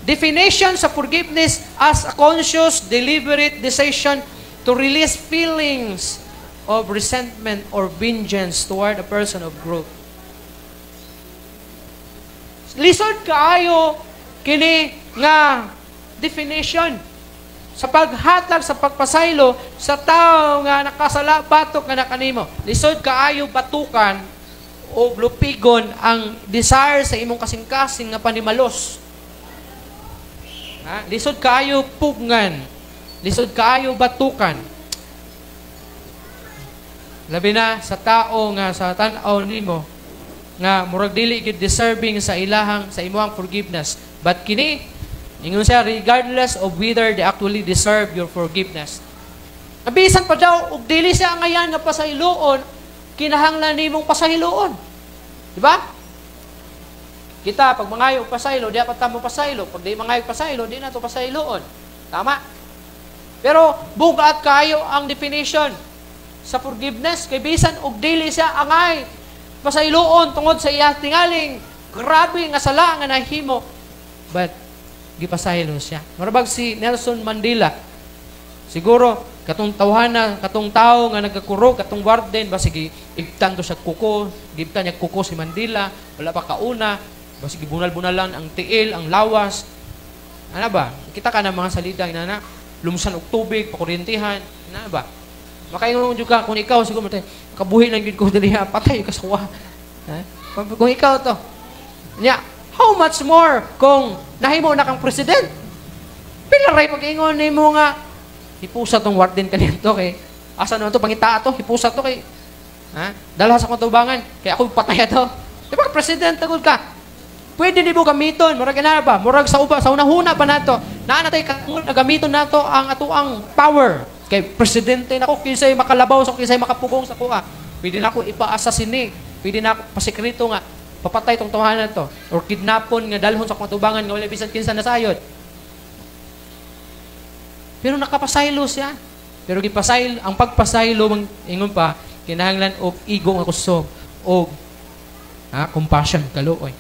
definition sa forgiveness as a conscious, deliberate decision to release feelings of resentment or vengeance toward a person of growth. Lisod kaayo kini nga definition sa paghatag sa pagpasaylo sa tao nga nakasala batok nga nakanimo. Lisod kaayo batukan o lupigon ang desire sa imong kasing-kasing nga panimalos. Lisod kaayo pugngan. Lisod kaayo batukan. Labi na sa tao nga sa tan-aw nimo nga murag dili gid deserving sa ilahang sa imong forgiveness. But kini ingon siya regardless of whether they actually deserve your forgiveness. Nabisan pa daw ug dili siya ngayan nga pasayloon, kinahanglan nimong pasayloon. Di ba? Kita, pag mangayo pasaylo, di apat tamo pasaylo. Pag di mangayo pasaylo, di na ito pasayloon. Tama? Pero, bugat kayo ang definition sa forgiveness. Kay bisan, og dili siya angay pasayloon tungod sa iya tingaling. Grabe nga sala nga nahimo. But, gipasaylo siya. Marabag si Nelson Mandela. Siguro, katong tawhana, katong tao nga nagkakuro, katong warden, ba sige, ibtan to sa kuko, ibtan niya kuko si Mandela, wala pa kauna, basi gibunal-bunalan ang tiil, ang lawas. Ano ba? Kita ka na mga salida, inana, lumsan og tubig, pakurintihan, ano ba? Makaingon jud ka kung ikaw siguro kabuhi lang gid ko dili patay ka sa wa. Kung ikaw to. Nya, how much more kung nahimo na kang president? Pila ray pag-ingon nimo nga hipusa tong warden kanito kay asa naman to pangita to, hipusa to kay dalha sa katubangan kay ako patay to. Di ba president tagod ka? Pwede di mo gamiton, murag na ba? Murag sa uba, sa unahuna pa nato. Naanatay gamiton nato ang atuang power. Kay presidente nako kinsay makalabaw sa kinsay makapugong sa kuha. Pwede na ako ipa-assassinate. Pwede na ako pasikreto nga papatay tong tawanan to or kidnapon nga dalhon sa katubangan nga wala bisan kinsa nasayod. Pero nakapasaylo siya. Pero gipasaylo, ang pagpasaylo ingon pa kinahanglan og ego nga kusog og compassion kaluoy.